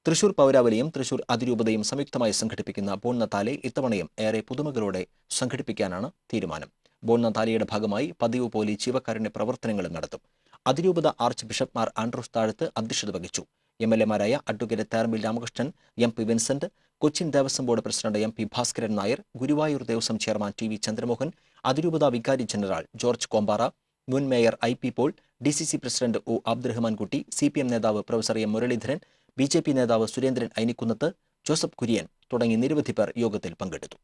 തൃശൂർ പൗരാവലിയും തൃശൂർ അതിരൂപതയും സംയുക്തമായി സംഘടിപ്പിക്കുന്ന ബോൺ നതാലെ ഇത്തവണയും ഏറെ പുതുമകളോടെ സംഘടിപ്പിക്കാനാണ് തീരുമാനം. ബോൺ നതാലയുടെ ഭാഗമായി പതിവ് പോലെ ജീവകാരുണ്യ പ്രവർത്തനങ്ങളും നടത്തും. അതിരൂപത arch bishop Mar Andrews Thazhath അധ്യക്ഷത വഹിച്ചു. MLA-മാരായ advocate Therambil Ramakrishnan, MP Vincent, Cochin Devaswom board president MP Bhaskaran Nair, Guruvayur Devaswom chairman TV Chandramohan, അതിരൂപത വികാരി ജനറൽ ജോർജ് കോമ്പാറ, മുൻ mayor IP Paul, DCC president O. Abdurahman Kutty, CPM നേതാവ് പ്രൊഫസർ M. മുരളീധരൻ, BJP നേതാവ് സുരേന്ദ്രൻ ഐനിക്കുന്നത്ത്, ജോസഫ് കുര്യൻ തുടങ്ങി നിരവധി പേർ യോഗത്തിൽ പങ്കെടുത്തു.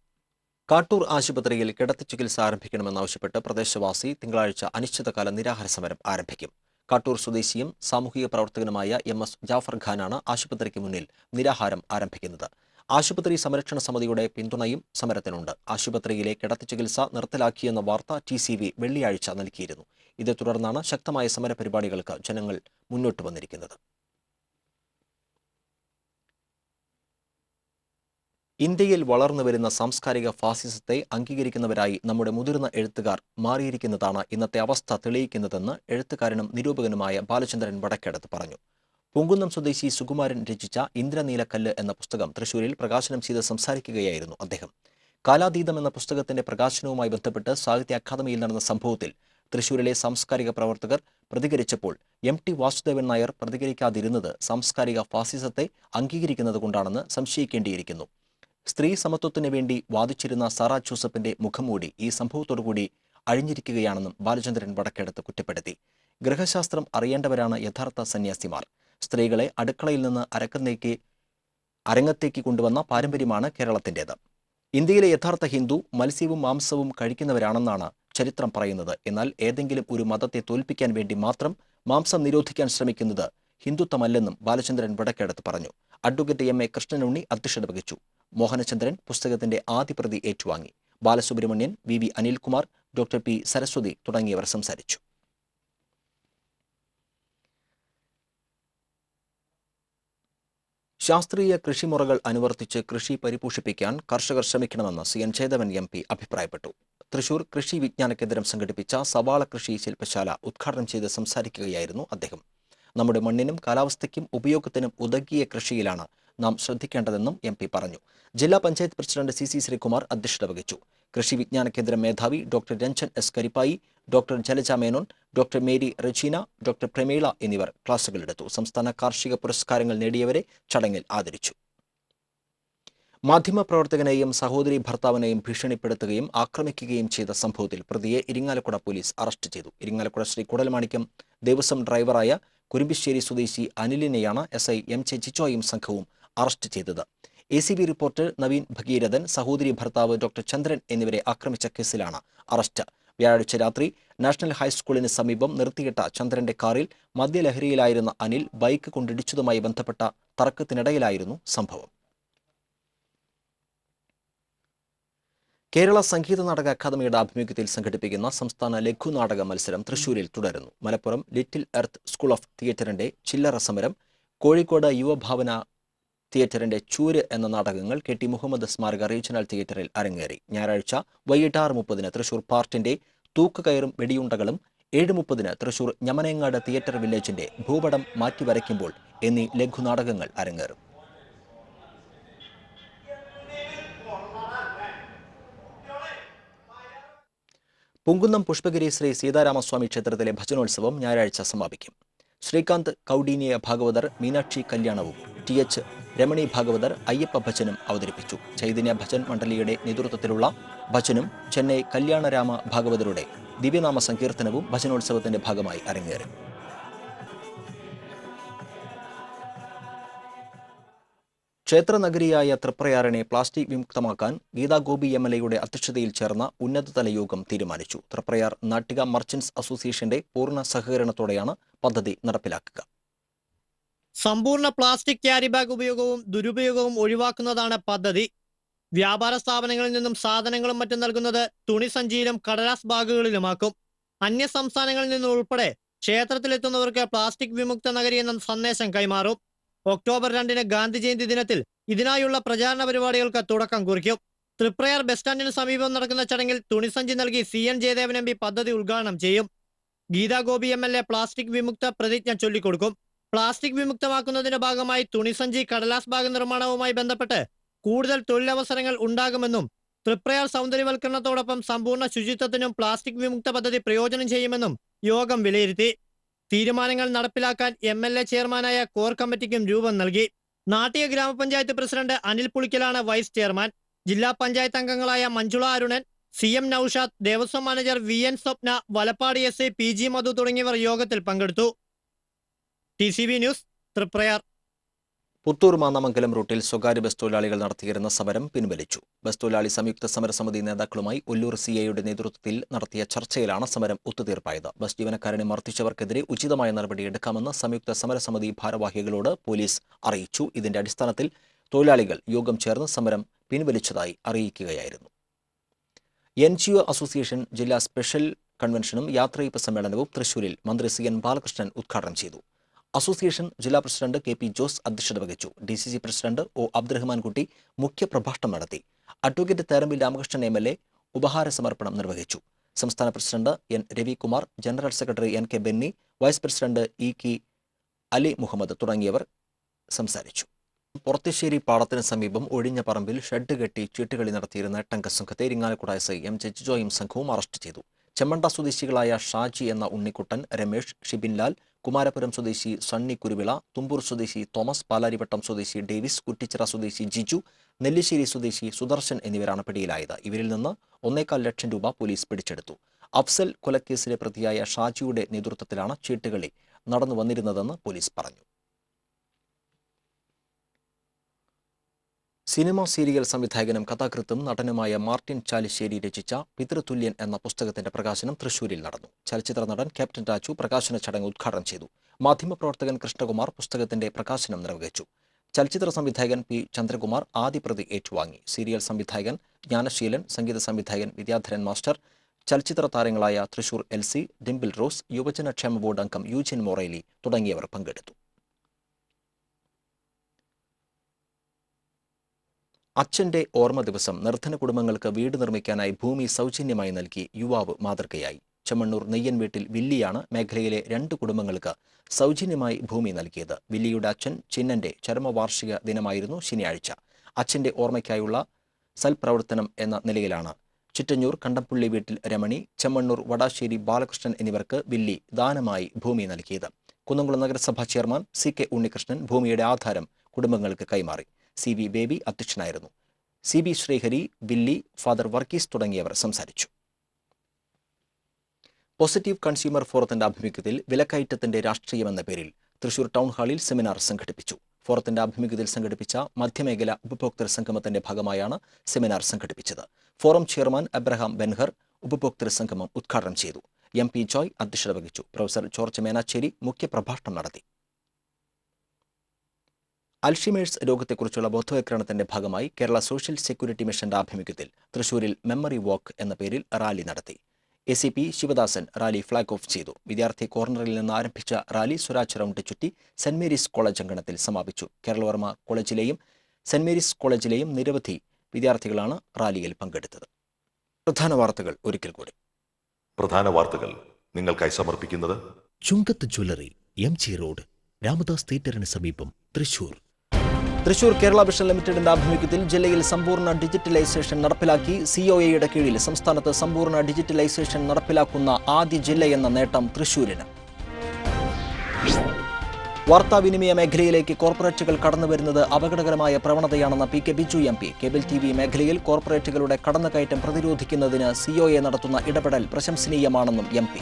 കാട്ടൂർ ആശുപത്രിയിൽ കിടത്തി ചികിത്സ ആരംഭിക്കണമെന്നാവശ്യപ്പെട്ട് പ്രദേശവാസി തിങ്കളാഴ്ച അനിശ്ചിതകാല നിരാഹാര സമരം ആരംഭിക്കും. കാട്ടൂർ സ്വദേശിയും സാമൂഹിക പ്രവർത്തകനുമായ MS ജാഫർ ഖാനാണ് ആശുപത്രിക്ക് മുന്നിൽ നിരാഹാരം ആരംഭിക്കുന്നത്. ആശുപത്രി സംരക്ഷണ സമിതിയുടെ പിന്തുണയും സമരത്തിനുണ്ട്. ആശുപത്രിയിലെ കിടത്തി ചികിത്സ നിർത്തലാക്കിയെന്ന വാർത്ത TCV വെള്ളിയാഴ്ച നൽകിയിരുന്നു. ഇതേ തുടർന്നാണ് ശക്തമായ സമരപരിപാടികൾക്ക് ജനങ്ങൾ മുന്നോട്ട് വന്നിരിക്കുന്നത്. ഇന്ത്യയിൽ വളർന്നുവരുന്ന സാംസ്കാരിക ഫാസിസത്തെ അംഗീകരിക്കുന്നവരായി നമ്മുടെ മുതിർന്ന എഴുത്തുകാർ മാറിയിരിക്കുന്നതാണ് ഇന്നത്തെ അവസ്ഥ തെളിയിക്കുന്നതെന്ന് എഴുത്തുകാരനും നിരൂപകനുമായ ബാലചന്ദ്രൻ വടക്കേടത്ത് പറഞ്ഞു. പൂങ്കുന്നം സ്വദേശി സുകുമാരൻ രചിച്ച ഇന്ദ്രനീലക്കല്ല് എന്ന പുസ്തകം തൃശൂരിൽ പ്രകാശനം ചെയ്ത് സംസാരിക്കുകയായിരുന്നു അദ്ദേഹം. കാലാതീതം എന്ന പുസ്തകത്തിന്റെ പ്രകാശനവുമായി ബന്ധപ്പെട്ട് സാഹിത്യ അക്കാദമിയിൽ നടന്ന സംഭവത്തിൽ തൃശൂരിലെ സാംസ്കാരിക പ്രവർത്തകർ പ്രതികരിച്ചപ്പോൾ MT വാസുദേവൻ നായർ പ്രതികരിക്കാതിരുന്നത് സാംസ്കാരിക ഫാസിസത്തെ അംഗീകരിക്കുന്നത് കൊണ്ടാണെന്ന് സംശയിക്കേണ്ടിയിരിക്കുന്നു. സ്ത്രീ സമത്വത്തിനു വേണ്ടി വാദിച്ചിരുന്ന സാറാ ജോസഫിന്റെ മുഖംമൂടി ഈ സംഭവത്തോടുകൂടി അഴിഞ്ഞിരിക്കുകയാണെന്നും ബാലചന്ദ്രൻ വടക്കേടത്ത് കുറ്റപ്പെടുത്തി. ഗൃഹശാസ്ത്രം അറിയേണ്ടവരാണ് യഥാർത്ഥ സന്യാസിമാർ. സ്ത്രീകളെ അടുക്കളയിൽ നിന്ന് അരങ്ങത്തേക്ക് കൊണ്ടുവന്ന പാരമ്പര്യമാണ് കേരളത്തിൻ്റെത്. ഇന്ത്യയിലെ യഥാർത്ഥ ഹിന്ദു മത്സ്യവും മാംസവും കഴിക്കുന്നവരാണെന്നാണ് ചരിത്രം പറയുന്നത്. എന്നാൽ ഏതെങ്കിലും ഒരു മതത്തെ തോൽപ്പിക്കാൻ വേണ്ടി മാത്രം മാംസം നിരോധിക്കാൻ ശ്രമിക്കുന്നത് ഹിന്ദുത്വമല്ലെന്നും ബാലചന്ദ്രൻ വടക്കേടത്ത് പറഞ്ഞു. അഡ്വക്കേറ്റ് MA കൃഷ്ണനുണ്ണി അധ്യക്ഷത വഹിച്ചു. മോഹനചന്ദ്രൻ പുസ്തകത്തിന്റെ ആദ്യ പ്രതി ഏറ്റുവാങ്ങി. Balasubramanian, VV Anilkumar, Dr. P. Saraswati തുടങ്ങിയവർ സംസാരിച്ചു. ശാസ്ത്രീയ കൃഷിമുറകൾ അനുവർത്തിച്ച് കൃഷി പരിപോഷിപ്പിക്കാൻ കർഷകർ ശ്രമിക്കണമെന്ന് CN ചേതവൻ MP അഭിപ്രായപ്പെട്ടു. തൃശൂർ കൃഷി വിജ്ഞാന കേന്ദ്രം സംഘടിപ്പിച്ച സവാള കൃഷി ശില്പശാല ഉദ്ഘാടനം ചെയ്ത് സംസാരിക്കുകയായിരുന്നു അദ്ദേഹം. നമ്മുടെ മണ്ണിനും കാലാവസ്ഥയ്ക്കും ഉപയോഗത്തിനും ഉതകിയ കൃഷിയിലാണ് നാം ശ്രദ്ധിക്കേണ്ടതെന്നും MP പറഞ്ഞു. ജില്ലാ പഞ്ചായത്ത് പ്രസിഡന്റ് CC ശ്രീകുമാർ അധ്യക്ഷത വഹിച്ചു. കൃഷി വിജ്ഞാന കേന്ദ്രം മേധാവി doctor Ranjan S Karippayi, doctor Jalaja Menon, doctor Mary Regina, doctor Pramila എന്നിവർ ക്ലാസുകളെടുത്തു. സംസ്ഥാന കാർഷിക പുരസ്കാരങ്ങൾ നേടിയവരെ ചടങ്ങിൽ ആദരിച്ചു. മാധ്യമപ്രവർത്തകനെയും സഹോദരി ഭർത്താവിനെയും ഭീഷണിപ്പെടുത്തുകയും ആക്രമിക്കുകയും ചെയ്ത സംഭവത്തിൽ പ്രതിയെ ഇരിങ്ങാലക്കുട പോലീസ് അറസ്റ്റ് ചെയ്തു. ഇരിങ്ങാലക്കുട ശ്രീ കുടൽമാണിക്യം ദേവസ്വം ഡ്രൈവറായ കുരുമ്പിശ്ശേരി സ്വദേശി അനിലിനെയാണ് SI MJ ചിച്ചോയും സംഘവും അറസ്റ്റ് ചെയ്തത്. ACB റിപ്പോർട്ടർ നവീൻ ഭഗീരഥൻ, സഹോദരി ഭർത്താവ് ഡോക്ടർ ചന്ദ്രൻ എന്നിവരെ ആക്രമിച്ച കേസിലാണ് അറസ്റ്റ്. വ്യാഴാഴ്ച രാത്രി നാഷണൽ ഹൈസ്കൂളിന് സമീപം നിർത്തിയിട്ട ചന്ദ്രന്റെ കാറിൽ മദ്യലഹരിയിലായിരുന്ന അനിൽ ബൈക്ക് കൊണ്ടിടിച്ചതുമായി ബന്ധപ്പെട്ട തർക്കത്തിനിടയിലായിരുന്നു സംഭവം. കേരള സംഗീത നാടക അക്കാദമിയുടെ ആഭിമുഖ്യത്തിൽ സംഘടിപ്പിക്കുന്ന സംസ്ഥാന ലഘുനാടക മത്സരം തൃശൂരിൽ തുടരുന്നു. Malappuram Little Earth School of തിയേറ്ററിന്റെ ചില്ലറ സമരം, കോഴിക്കോട് യുവഭാവന തിയേറ്ററിന്റെ ചൂര് എന്ന നാടകങ്ങൾ KT മുഹമ്മദ് സ്മാരക റീജിയണൽ തിയേറ്ററിൽ അരങ്ങേറി. ഞായറാഴ്ച വൈകിട്ട് 6:30 തൃശൂർ പാർട്ടിന്റെ തൂക്കുകയറും വെടിയുണ്ടകളും, 7:30 തൃശൂർ ഞമനേങ്ങാട് തിയേറ്റർ വില്ലേജിന്റെ ഭൂപടം മാറ്റിവരയ്ക്കുമ്പോൾ എന്നീ ലഘുനാടകങ്ങൾ അരങ്ങേറും. പുങ്കുന്നം പുഷ്പഗിരി ശ്രീ സീതാരാമസ്വാമി ക്ഷേത്രത്തിലെ ഭജനോത്സവം ഞായറാഴ്ച സമാപിക്കും. ശ്രീകാന്ത് കൗഡീനിയ ഭാഗവതർ മീനാക്ഷി കല്യാണവും TH രമണി ഭാഗവതർ അയ്യപ്പ ഭജനും അവതരിപ്പിച്ചു. ചൈതന്യ ഭജൻ മണ്ഡലിയുടെ നേതൃത്വത്തിലുള്ള ഭജനും ചെന്നൈ കല്യാണരാമ ഭാഗവതരുടെ ദിവ്യനാമ സങ്കീർത്തനവും ഭജനോത്സവത്തിന്റെ ഭാഗമായി അരങ്ങേറി. ക്ഷേത്രനഗരിയായ തൃപ്രയാറിനെ പ്ലാസ്റ്റിക് വിമുക്തമാക്കാൻ ഗീതാ ഗോപി MLAയുടെ അധ്യക്ഷതയിൽ ചേർന്ന ഉന്നതതല യോഗം തീരുമാനിച്ചു. തൃപ്രയാർ നാട്ടിക മർച്ചന്റ്സ് അസോസിയേഷന്റെ പൂർണ്ണ സഹകരണത്തോടെയാണ് പദ്ധതി നടപ്പിലാക്കുക. സമ്പൂർണ്ണ പ്ലാസ്റ്റിക് ക്യാരി ബാഗ് ഉപയോഗവും ദുരുപയോഗവും ഒഴിവാക്കുന്നതാണ് പദ്ധതി. വ്യാപാര സ്ഥാപനങ്ങളിൽ നിന്നും സാധനങ്ങളും മറ്റും നൽകുന്നത് തുണിസഞ്ചിയിലും കടലാസ് ബാഗുകളിലുമാക്കും. അന്യ സംസ്ഥാനങ്ങളിൽ നിന്നും ഉൾപ്പെടെ ക്ഷേത്രത്തിലെത്തുന്നവർക്ക് പ്ലാസ്റ്റിക് വിമുക്ത നഗരി എന്ന സന്ദേശം കൈമാറും. ഒക്ടോബർ 2 ഗാന്ധി ജയന്തി ദിനത്തിൽ ഇതിനായുള്ള പ്രചാരണ പരിപാടികൾക്ക് തുടക്കം കുറിക്കും. തൃപ്രയാർ ബസ് സ്റ്റാൻഡിന് സമീപം നടക്കുന്ന ചടങ്ങിൽ തുണിസഞ്ചി നൽകി CN ജയദേവൻ MP പദ്ധതി ഉദ്ഘാടനം ചെയ്യും. ഗീതാ ഗോപി MLA പ്ലാസ്റ്റിക് വിമുക്ത പ്രതിജ്ഞ ചൊല്ലിക്കൊടുക്കും. പ്ലാസ്റ്റിക് വിമുക്തമാക്കുന്നതിന്റെ ഭാഗമായി തുണിസഞ്ചി കടലാസ് ബാഗ് നിർമ്മാണവുമായി ബന്ധപ്പെട്ട് കൂടുതൽ തൊഴിലവസരങ്ങൾ ഉണ്ടാകുമെന്നും തൃപ്രയാർ സൗന്ദര്യവൽക്കരണത്തോടൊപ്പം സമ്പൂർണ്ണ ശുചിത്വത്തിനും പ്ലാസ്റ്റിക് വിമുക്ത പദ്ധതി പ്രയോജനം ചെയ്യുമെന്നും യോഗം വിലയിരുത്തി. തീരുമാനങ്ങൾ നടപ്പിലാക്കാൻ MLA ചെയർമാനായ കോർ കമ്മിറ്റിക്കും രൂപം നൽകി. നാട്ടിക ഗ്രാമപഞ്ചായത്ത് പ്രസിഡന്റ് അനിൽ പുളിക്കലാണ് വൈസ് ചെയർമാൻ. ജില്ലാ പഞ്ചായത്ത് അംഗങ്ങളായ Manjula Arunan, CM Naushad, Devaswom manager VN Swapna, Valapad SI PG Madhu തുടങ്ങിയവർ യോഗത്തിൽ പങ്കെടുത്തു. TCV news, Triprayar. പുത്തൂർ മാന്നാമംഗലം റൂട്ടിൽ സ്വകാര്യ ബസ് തൊഴിലാളികൾ നടത്തിയിരുന്ന സമരം പിൻവലിച്ചു. ബസ് തൊഴിലാളി സംയുക്ത സമരസമിതി നേതാക്കളുമായി ഒല്ലൂർ CIയുടെ നേതൃത്വത്തിൽ നടത്തിയ ചർച്ചയിലാണ് സമരം ഒത്തുതീർപ്പായത്. ബസ് ജീവനക്കാരനെ മർദ്ദിച്ചവർക്കെതിരെ ഉചിതമായ നടപടിയെടുക്കാമെന്ന് സംയുക്ത സമരസമിതി ഭാരവാഹികളോട് പോലീസ് അറിയിച്ചു. ഇതിന്റെ അടിസ്ഥാനത്തിൽ തൊഴിലാളികൾ യോഗം ചേർന്ന് സമരം പിൻവലിച്ചതായി അറിയിക്കുകയായിരുന്നു. NGO അസോസിയേഷൻ ജില്ലാ സ്പെഷ്യൽ കൺവെൻഷനും യാത്രയയപ്പ് സമ്മേളനവും തൃശൂരിൽ മന്ത്രി CN ബാലകൃഷ്ണൻ ഉദ്ഘാടനം ചെയ്തു. അസോസിയേഷൻ ജില്ലാ പ്രസിഡന്റ് KP ജോസ് അധ്യക്ഷത വഹിച്ചു. DCC president O Abdurahman Kutty മുഖ്യപ്രഭാഷണം നടത്തി. അഡ്വക്കേറ്റ് തേരമ്പിൽ രാമകൃഷ്ണൻ MLA ഉപഹാര സമർപ്പണം നിർവഹിച്ചു. സംസ്ഥാന president N Ravikumar, general secretary NK Benny, vice president EK Ali Muhammad തുടങ്ങിയവർ സംസാരിച്ചു. പൊറത്തിശ്ശേരി പാടത്തിന് സമീപം ഒഴിഞ്ഞ പറമ്പിൽ ഷെഡ് കെട്ടി ചീട്ടുകളി നടത്തിയിരുന്ന 8-അംഗ സംഘത്തെ ഇരിങ്ങാലക്കുട SI MJ ചിച്ചോയും സംഘവും അറസ്റ്റ് ചെയ്തു. ചെമ്മണ്ട സ്വദേശികളായ ഷാജി എന്ന ഉണ്ണിക്കുട്ടൻ, രമേഷ്, ഷിബിൻലാൽ, കുമാരപുരം സ്വദേശി സണ്ണി കുരുവിള, തുമ്പൂർ സ്വദേശി തോമസ്, പാലാരിവട്ടം സ്വദേശി ഡേവിസ്, കുറ്റിച്ചിറ സ്വദേശി ജിജു, നെല്ലിശ്ശേരി സ്വദേശി സുദർശൻ എന്നിവരാണ് പിടിയിലായത്. ഇവരിൽ നിന്ന് 1.25 ലക്ഷം രൂപ പോലീസ് പിടിച്ചെടുത്തു. അഫ്സൽ കൊലക്കേസിലെ പ്രതിയായ ഷാജിയുടെ നേതൃത്വത്തിലാണ് ചീട്ടുകളി നടന്നു വന്നിരുന്നതെന്ന് പോലീസ് പറഞ്ഞു. സിനിമാ സീരിയൽ സംവിധായകനും കഥാകൃത്തും നടനുമായ മാർട്ടിൻ ചാലിശ്ശേരി രചിച്ച പിതൃതുല്യൻ എന്ന പുസ്തകത്തിന്റെ പ്രകാശനം തൃശൂരിൽ നടന്നു. ചലച്ചിത്ര നടൻ ക്യാപ്റ്റൻ രാജു പ്രകാശന ചടങ്ങ് ഉദ്ഘാടനം ചെയ്തു. മാധ്യമപ്രവർത്തകൻ കൃഷ്ണകുമാർ പുസ്തകത്തിന്റെ പ്രകാശനം നിർവഹിച്ചു. ചലച്ചിത്ര സംവിധായകൻ P ചന്ദ്രകുമാർ ആദ്യപ്രതി ഏറ്റുവാങ്ങി. സീരിയൽ സംവിധായകൻ ജ്ഞാനശീലൻ, സംഗീത സംവിധായകൻ വിദ്യാധരൻ മാസ്റ്റർ, ചലച്ചിത്ര താരങ്ങളായ തൃശൂർ LC, ഡിംപിൾ റോസ്, യുവജനക്ഷേമ ബോർഡ് അംഗം യൂജിൻ മൊറേലി തുടങ്ങിയവർ പങ്കെടുത്തു. അച്ഛന്റെ ഓർമ്മ ദിവസം നിർധന കുടുംബങ്ങൾക്ക് വീട് നിർമ്മിക്കാനായി ഭൂമി സൗജന്യമായി നൽകി യുവാവ് മാതൃകയായി. ചെമ്മണ്ണൂർ നെയ്യൻ വീട്ടിൽ വില്ലിയാണ് മേഖലയിലെ 2 കുടുംബങ്ങൾക്ക് സൗജന്യമായി ഭൂമി നൽകിയത്. വില്ലിയുടെ അച്ഛൻ ചിന്നന്റെ ചരമവാർഷിക ദിനമായിരുന്നു ശനിയാഴ്ച. അച്ഛന്റെ ഓർമ്മയ്ക്കായുള്ള സൽപ്രവർത്തനം എന്ന നിലയിലാണ് ചിറ്റഞ്ഞൂർ കണ്ടംപുള്ളി വീട്ടിൽ രമണി, ചെമ്മണ്ണൂർ വടാശ്ശേരി ബാലകൃഷ്ണൻ എന്നിവർക്ക് വില്ലി ദാനമായി ഭൂമി നൽകിയത്. കുന്നംകുളം നഗരസഭാ ചെയർമാൻ CK ഉണ്ണികൃഷ്ണൻ ഭൂമിയുടെ ആധാരം കുടുംബങ്ങൾക്ക് കൈമാറി. CB ബേബി അധ്യക്ഷനായിരുന്നു. CB Sreehari, Willy, father Varghese തുടങ്ങിയവർ സംസാരിച്ചു. പോസിറ്റീവ് കൺസ്യൂമർ ഫോറത്തിന്റെ ആഭിമുഖ്യത്തിൽ വിലക്കയറ്റത്തിന്റെ രാഷ്ട്രീയമെന്ന പേരിൽ തൃശൂർ ടൗൺ ഹാളിൽ സെമിനാർ സംഘടിപ്പിച്ചു. ഫോറത്തിന്റെ ആഭിമുഖ്യത്തിൽ സംഘടിപ്പിച്ച മധ്യമേഖല ഉപഭോക്തൃ സംഗമത്തിന്റെ ഭാഗമായാണ് സെമിനാർ സംഘടിപ്പിച്ചത്. ഫോറം ചെയർമാൻ അബ്രഹാം ബെൻഹർ ഉപഭോക്തൃ സംഗമം ഉദ്ഘാടനം ചെയ്തു. MP ജോയ് അധ്യക്ഷത വഹിച്ചു. പ്രൊഫസർ ജോർജ് മേനാച്ചേരി മുഖ്യപ്രഭാഷണം നടത്തി. അൽഷിമേഴ്സ് രോഗത്തെക്കുറിച്ചുള്ള ബോധവൽക്കരണത്തിന്റെ ഭാഗമായി കേരള സോഷ്യൽ സെക്യൂരിറ്റി മിഷന്റെ ആഭിമുഖ്യത്തിൽ തൃശൂരിൽ മെമ്മറി വാക്ക് എന്ന പേരിൽ റാലി നടത്തി. ACP Sivadasan rally flag off ചെയ്തു. വിദ്യാർത്ഥി കോർണറിൽ നിന്ന് ആരംഭിച്ച റാലി സ്വരാജ് റൗണ്ട് ചുറ്റി സെന്റ് മേരീസ് കോളേജ് അങ്കണത്തിൽ സമാപിച്ചു. കേരളവർമ്മ കോളേജിലെയും സെന്റ് മേരീസ് കോളേജിലെയും നിരവധി വിദ്യാർത്ഥികളാണ് റാലിയിൽ പങ്കെടുത്തത്. പ്രധാന വാർത്തകൾ ഒരിക്കൽ കൂടി. പ്രധാന വാർത്തകൾ നിങ്ങൾക്കായി സമർപ്പിക്കുന്നത് ചുങ്കത്ത് ജ്വല്ലറി, MG റോഡ്, രാമദാസ് തിയേറ്ററിന് സമീപം, തൃശൂർ. തൃശൂർ കേരള വിഷൻ ലിമിറ്റഡിന്റെ ആഭിമുഖ്യത്തിൽ ജില്ലയിൽ സമ്പൂർണ്ണ ഡിജിറ്റലൈസേഷൻ നടപ്പിലാക്കി. COAയുടെ കീഴിൽ സംസ്ഥാനത്ത് സമ്പൂർണ്ണ ഡിജിറ്റലൈസേഷൻ നടപ്പിലാക്കുന്ന ആദ്യ ജില്ലയെന്ന നേട്ടം തൃശൂരിന്. വാർത്താവിനിമയ മേഖലയിലേക്ക് കോർപ്പറേറ്റുകൾ കടന്നുവരുന്നത് അപകടകരമായ പ്രവണതയാണെന്ന PK Biju MP. Cable TV മേഖലയിൽ കോർപ്പറേറ്റുകളുടെ കടന്നുകയറ്റം പ്രതിരോധിക്കുന്നതിന് COA നടത്തുന്ന ഇടപെടൽ പ്രശംസനീയമാണെന്നും MP.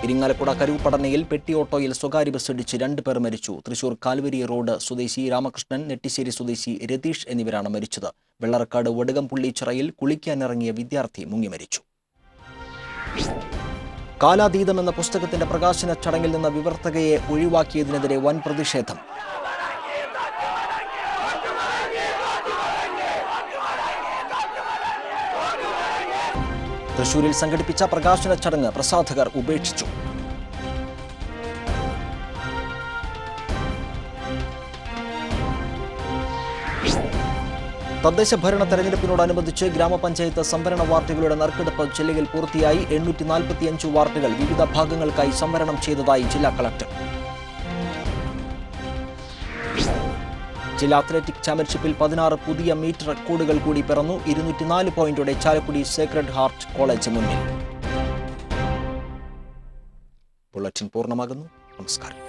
ഇരിങ്ങാലക്കുട കരൂപ്പടനയിൽ പെട്ടി ഓട്ടോയിൽ സ്വകാര്യ ബസ് ഇടിച്ച് 2 പേർ മരിച്ചു. തൃശൂർ കാൽവരി റോഡ് സ്വദേശി രാമകൃഷ്ണൻ, നെട്ടിശ്ശേരി സ്വദേശി രതീഷ് എന്നിവരാണ് മരിച്ചത്. വെള്ളറക്കാട് വടുകംപുള്ളി ചിറയിൽ കുളിക്കാനിറങ്ങിയ വിദ്യാർത്ഥി മുങ്ങി മരിച്ചു. കാലാതീതം എന്ന പുസ്തകത്തിന്റെ പ്രകാശന ചടങ്ങിൽ നിന്ന് വിവർത്തകയെ ഒഴിവാക്കിയതിനെതിരെ വൻ പ്രതിഷേധം. തൃശൂരിൽ സംഘടിപ്പിച്ച പ്രകാശന ചടങ്ങ് പ്രസാധകർ ഉപേക്ഷിച്ചു. തദ്ദേശ ഭരണ തെരഞ്ഞെടുപ്പിനോടനുബന്ധിച്ച് ഗ്രാമപഞ്ചായത്ത് സംവരണ വാർഡുകളുടെ നറുക്കെടുപ്പ് ജില്ലയിൽ പൂർത്തിയായി. 845 വാർഡുകൾ വിവിധ ഭാഗങ്ങൾക്കായി സംവരണം ചെയ്തതായി ജില്ലാ കളക്ടർ. ജില്ലാ അത്ലറ്റിക് ചാമ്പ്യൻഷിപ്പിൽ 16 പുതിയ മീറ്റ് റെക്കോർഡുകൾ കൂടി പിറന്നു. 204 പോയിന്റോടെ ചാലക്കുടി സേക്രഡ് ഹാർട്ട് കോളേജ് മുന്നിൽ. ബുള്ളറ്റിൻ പൂർണ്ണമാകുന്നു. നമസ്കാരം.